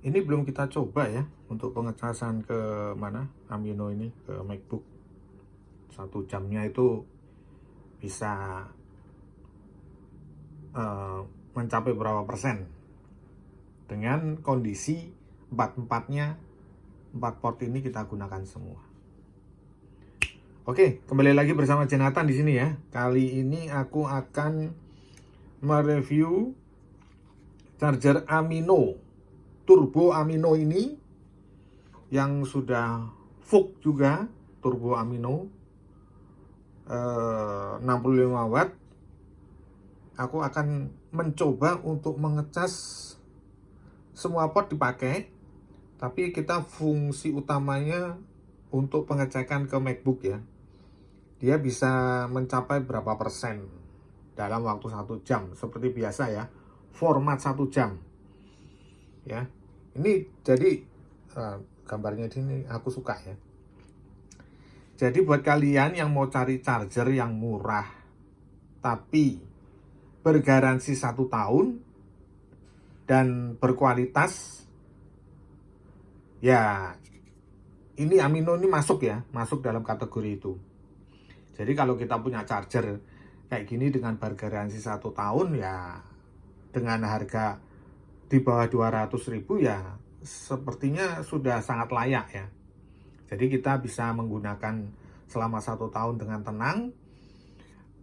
Ini belum kita coba ya untuk pengecasan ke mana Amino ini, ke MacBook. 1 jamnya itu bisa uh, mencapai berapa persen dengan kondisi 4 port ini kita gunakan semua. Oke, kembali lagi bersama Jonathan di sini ya. Kali ini aku akan mereview charger Amino, Turbo Amino ini yang sudah VOOC juga, Turbo Amino 65 watt. Aku akan mencoba untuk mengecas semua port dipakai, tapi kita fungsi utamanya untuk pengecekan ke MacBook ya. Dia bisa mencapai berapa persen dalam waktu 1 jam seperti biasa ya, format 1 jam ya. Ini jadi gambarnya ini aku suka ya. Jadi buat kalian yang mau cari charger yang murah tapi bergaransi 1 tahun dan berkualitas, ya ini Amino ini masuk ya, masuk dalam kategori itu. Jadi kalau kita punya charger kayak gini dengan bergaransi 1 tahun ya, dengan harga di bawah 200.000 ya, sepertinya sudah sangat layak ya. Jadi kita bisa menggunakan selama 1 tahun dengan tenang,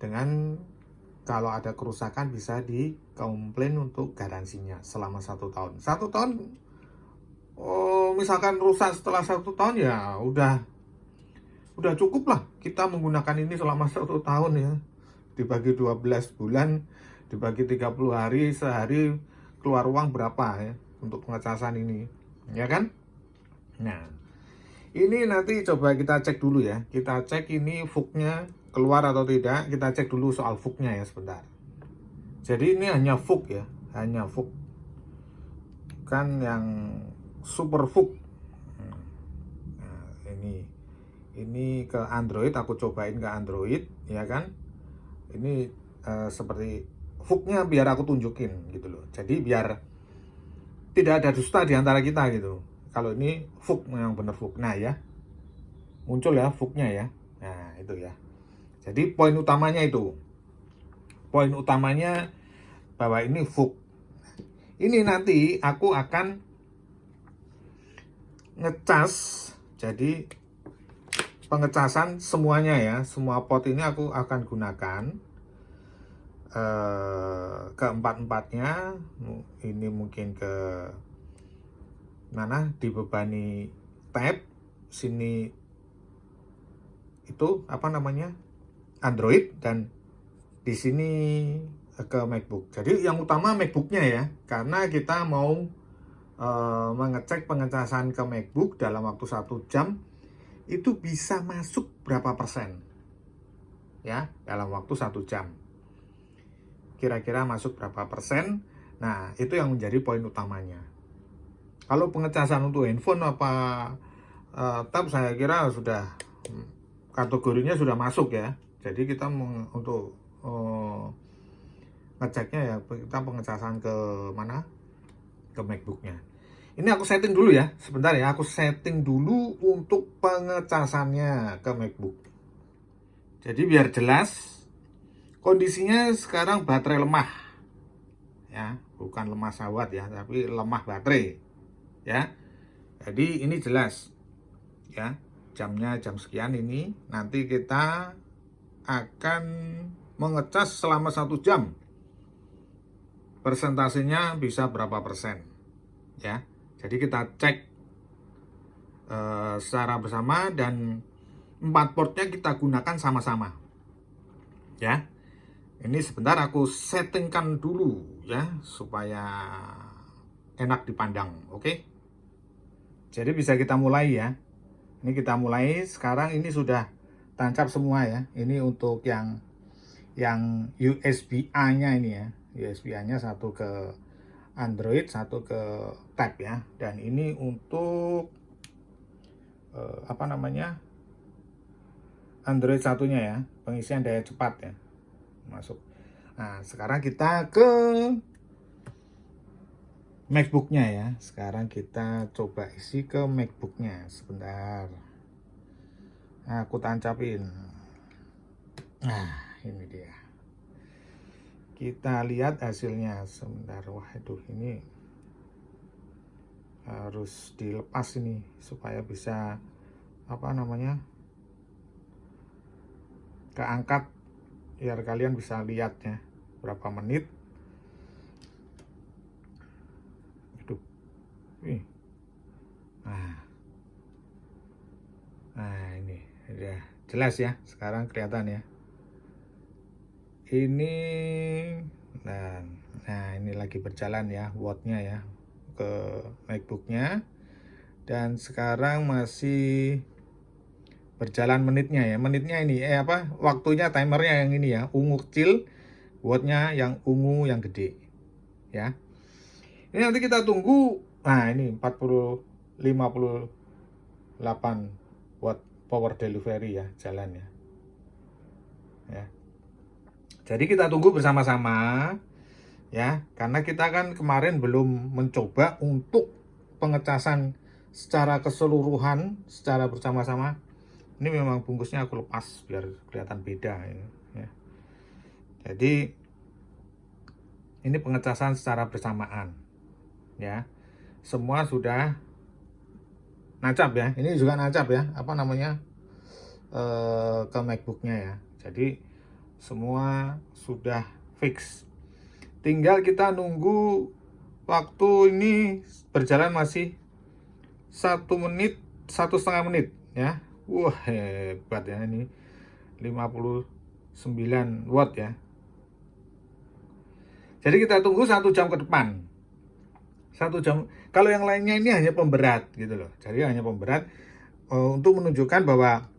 dengan kalau ada kerusakan bisa dikomplain untuk garansinya selama 1 tahun. 1 tahun, misalkan rusak setelah 1 tahun ya udah cukup lah kita menggunakan ini selama 1 tahun ya. Dibagi 12 bulan, dibagi 30 hari, sehari keluar uang berapa ya untuk pengecasan ini, ya kan? Nah, ini nanti coba kita cek dulu ya. Kita cek ini VOOC-nya keluar atau tidak. Kita cek dulu soal VOOC-nya ya sebentar. Jadi ini hanya VOOC ya, hanya VOOC, kan yang super VOOC. Nah, ini ke Android, aku cobain ke Android ya kan. Ini seperti VOOC-nya biar aku tunjukin gitu loh. Jadi biar tidak ada dusta di antara kita gitu. Kalau ini VOOC, yang benar VOOC. Nah ya, muncul ya VOOC-nya ya. Nah itu ya. Jadi poin utamanya itu. Poin utamanya bahwa ini VOOC. Ini nanti aku akan ngecas. Jadi pengecasan semuanya ya, semua pot ini aku akan gunakan keempat-empatnya. Ini mungkin ke mana dibebani tab sini itu apa namanya Android, dan di sini ke MacBook. Jadi yang utama MacBooknya ya, karena kita mau mengecek pengecasan ke MacBook dalam waktu 1 jam itu bisa masuk berapa persen ya dalam waktu 1 jam. Kira-kira masuk berapa persen? Nah itu yang menjadi poin utamanya. Kalau pengecasan untuk handphone apa tab, saya kira sudah kategorinya sudah masuk ya. Jadi kita untuk ngeceknya ya, kita pengecasan ke mana, ke MacBooknya. Ini aku setting dulu ya, sebentar ya, aku setting dulu untuk pengecasannya ke MacBook. Jadi biar jelas, kondisinya sekarang baterai lemah ya, bukan lemah sawat ya, tapi lemah baterai ya. Jadi ini jelas ya, jamnya jam sekian. Ini nanti kita akan mengecas selama 1 jam, persentasenya bisa berapa persen ya. Jadi kita cek secara bersama, dan 4 portnya kita gunakan sama-sama ya. Ini sebentar aku settingkan dulu ya supaya enak dipandang. Oke, jadi bisa kita mulai ya. Ini kita mulai sekarang. Ini sudah tancap semua ya. Ini untuk yang USB-A-nya ini ya. USB-A-nya satu ke Android, satu ke tab ya. Dan ini untuk apa namanya, Android satunya ya, pengisian daya cepat ya, masuk. Nah sekarang kita ke MacBook-nya ya. Sekarang kita coba isi ke MacBook-nya. Sebentar. Nah, aku tancapin. Nah, ini dia. Kita lihat hasilnya sebentar. Wah, itu ini harus dilepas ini supaya bisa apa namanya? Keangkat biar kalian bisa lihatnya berapa menit. Aduh. Nah, ini udah jelas ya. Sekarang kelihatan ya. Ini nah ini lagi berjalan ya wattnya ya ke MacBook-nya, dan sekarang masih berjalan menitnya ya. Menitnya ini waktunya timernya yang ini ya, ungu kecil, wattnya yang ungu yang gede ya. Ini nanti kita tunggu. Nah, ini 58 watt power delivery ya, jalan ya. Ya. Jadi kita tunggu bersama-sama ya, karena kita kan kemarin belum mencoba untuk pengecasan secara keseluruhan secara bersama-sama. Ini memang bungkusnya aku lepas biar kelihatan beda ya. Jadi ini pengecasan secara bersamaan ya. Semua sudah nancap ya. Ini juga nancap ya, ke MacBook-nya ya. Jadi semua sudah fix. Tinggal kita nunggu waktu ini berjalan masih 1 menit, 1,5 menit ya. Wah, hebat ya ini. 59 watt ya. Jadi kita tunggu 1 jam ke depan. 1 jam. Kalau yang lainnya ini hanya pemberat gitu loh. Jadi hanya pemberat untuk menunjukkan bahwa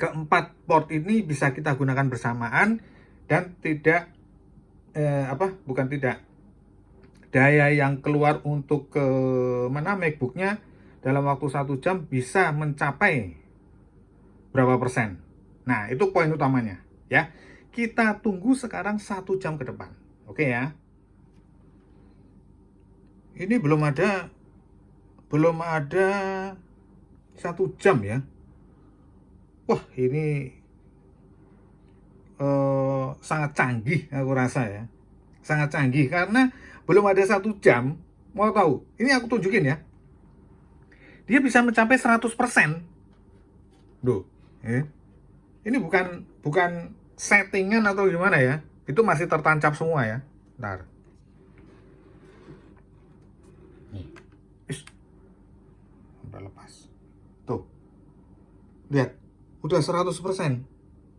keempat port ini bisa kita gunakan bersamaan dan tidak daya yang keluar untuk ke MacBook-nya dalam waktu 1 jam bisa mencapai berapa persen. Nah, itu poin utamanya ya. Kita tunggu sekarang 1 jam ke depan. Oke ya. Ini belum ada 1 jam ya. Wah, ini sangat canggih aku rasa ya. Sangat canggih karena belum ada 1 jam. Mau tahu? Ini aku tunjukin ya. Dia bisa mencapai 100%. Duh, ini bukan settingan atau gimana ya. Itu masih tertancap semua ya. Bentar. Nih. Udah lepas. Tuh. Lihat. Udah 100%.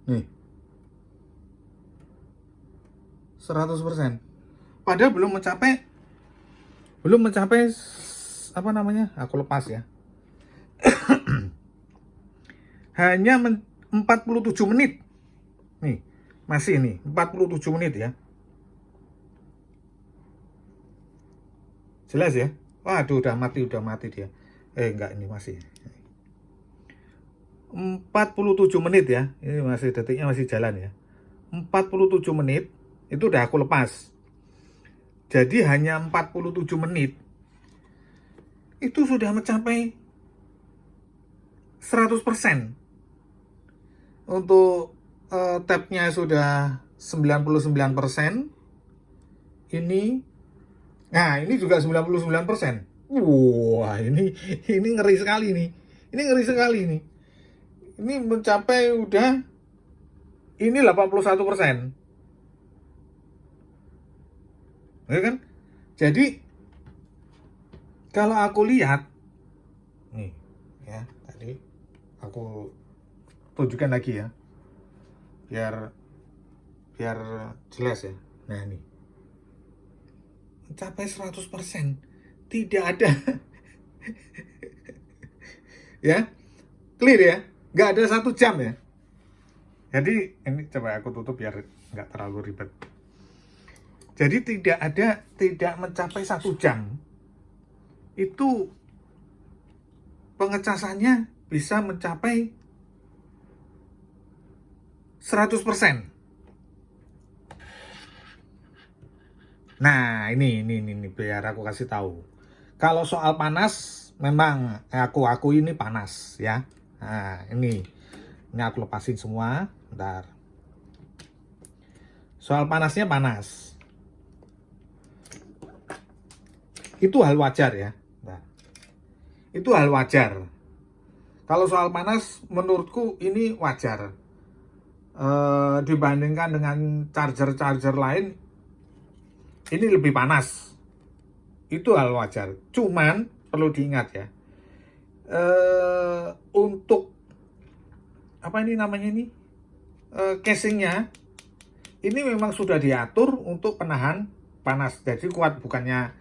Nih. 100%. Padahal belum mencapai aku lepas ya. Hanya 47 menit. Nih, masih nih 47 menit ya. Jelas ya? Waduh, udah mati dia. Enggak, ini masih 47 menit ya. Ini masih detiknya masih jalan ya. 47 menit itu udah aku lepas. Jadi hanya 47 menit itu sudah mencapai 100%. Untuk tabnya sudah 99%. Nah, ini juga 99%. Wah, ini ngeri sekali nih. Ini ngeri sekali nih. Ini mencapai udah ini 81%. Ya kan? Jadi kalau aku lihat nih ya, tadi aku tunjukkan lagi ya. Biar jelas ya. Nah, nih. Mencapai 100%. Tidak ada ya. Clear ya. Nggak ada 1 jam ya. Jadi ini coba aku tutup biar nggak terlalu ribet. Jadi tidak mencapai 1 jam. Itu pengecasannya bisa mencapai 100%. Nah, ini biar aku kasih tahu. Kalau soal panas, memang aku ini panas ya. Nah, ini aku lepasin semua. Bentar. Soal panasnya panas. Itu hal wajar ya. Nah, itu hal wajar. Kalau soal panas, menurutku ini wajar. Dibandingkan dengan charger lain, ini lebih panas. Itu hal wajar. Cuman perlu diingat ya. Untuk apa ini namanya ini? Casingnya ini memang sudah diatur untuk penahan panas. Jadi kuat, bukannya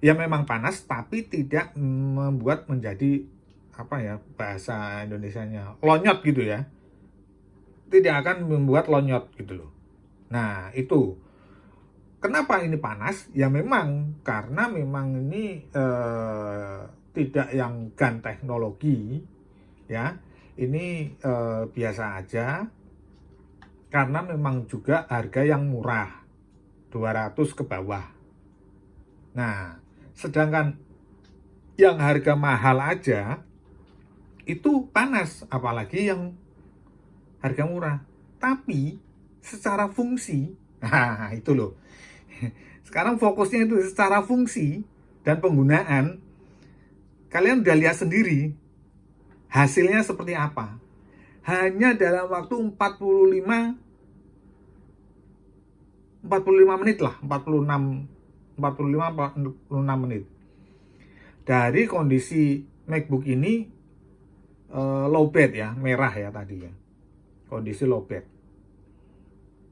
ya memang panas tapi tidak membuat menjadi apa ya bahasa Indonesianya lonyot gitu ya. Tidak akan membuat lonyot gitu loh. Nah, itu kenapa ini panas? Ya memang karena memang ini tidak yang GaN teknologi ya. Ini biasa aja karena memang juga harga yang murah 200 ke bawah. Nah, sedangkan yang harga mahal aja itu panas, apalagi yang harga murah. Tapi secara fungsi, nah itu loh. Sekarang fokusnya itu secara fungsi dan penggunaan. Kalian udah lihat sendiri hasilnya seperti apa. Hanya dalam waktu 45 menit lah, 46 menit. Dari kondisi MacBook ini low bed ya, merah ya tadi ya. Kondisi low bed.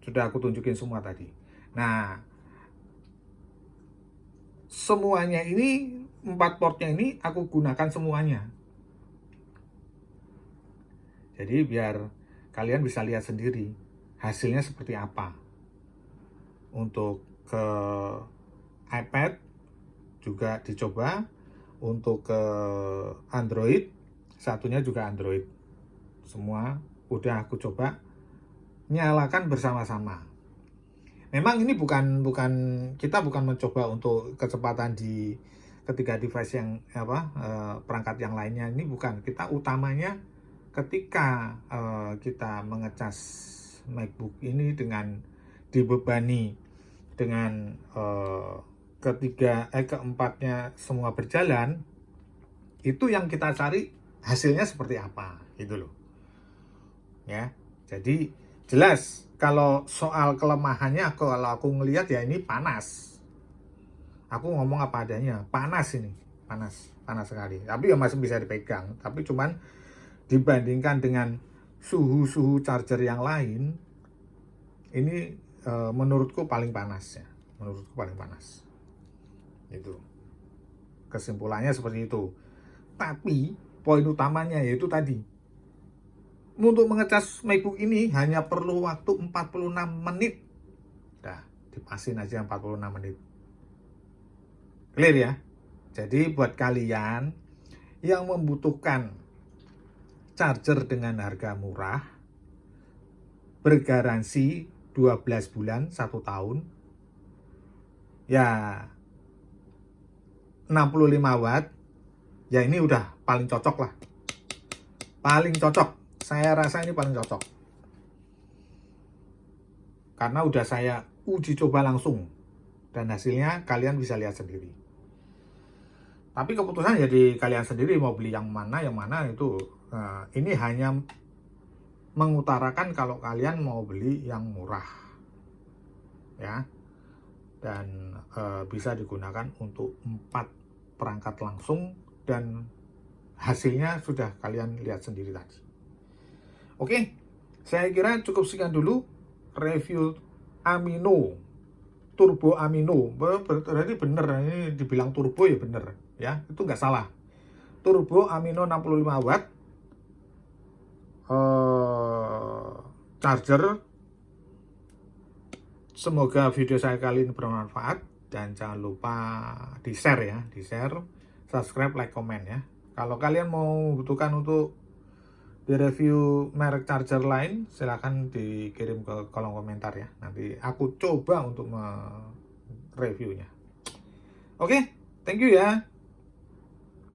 Sudah aku tunjukin semua tadi. Nah, semuanya ini 4 portnya ini aku gunakan semuanya. Jadi biar kalian bisa lihat sendiri hasilnya seperti apa. Untuk ke iPad juga dicoba, untuk ke Android, satunya juga Android. Semua udah aku coba nyalakan bersama-sama. Memang ini bukan kita bukan mencoba untuk kecepatan di ketiga device yang perangkat yang lainnya, ini bukan. Kita utamanya ketika kita mengecas MacBook ini dengan dibebani dengan keempatnya semua berjalan, itu yang kita cari hasilnya seperti apa gitu loh ya. Jadi jelas kalau soal kelemahannya, kalau aku ngelihat ya ini panas. Aku ngomong apa adanya, panas ini, panas sekali. Tapi ya masih bisa dipegang. Tapi cuman dibandingkan dengan suhu charger yang lain, ini menurutku paling panas ya. Menurutku paling panas. Itu. Kesimpulannya seperti itu. Tapi poin utamanya yaitu tadi. Untuk mengecas MacBook ini hanya perlu waktu 46 menit. Dah, dipasin aja 46 menit. Clear ya? Jadi buat kalian yang membutuhkan charger dengan harga murah, bergaransi 12 bulan, 1 tahun, ya 65 watt, ya ini udah paling cocok lah. Paling cocok, saya rasa ini paling cocok. Karena udah saya uji coba langsung, dan hasilnya kalian bisa lihat sendiri. Tapi keputusan jadi kalian sendiri mau beli yang mana itu. Ini hanya mengutarakan kalau kalian mau beli yang murah ya, dan bisa digunakan untuk 4 perangkat langsung, dan hasilnya sudah kalian lihat sendiri tadi. Oke, saya kira cukup sekian dulu review Amino, Turbo Amino. Berarti bener, ini dibilang turbo ya bener ya, itu nggak salah. Turbo Amino 65 watt charger. Semoga video saya kali ini bermanfaat, dan jangan lupa di share ya, di share, subscribe, like, komen ya. Kalau kalian mau butuhkan untuk di review merek charger lain, silahkan dikirim ke kolom komentar ya. Nanti aku coba untuk reviewnya. Oke, thank you ya.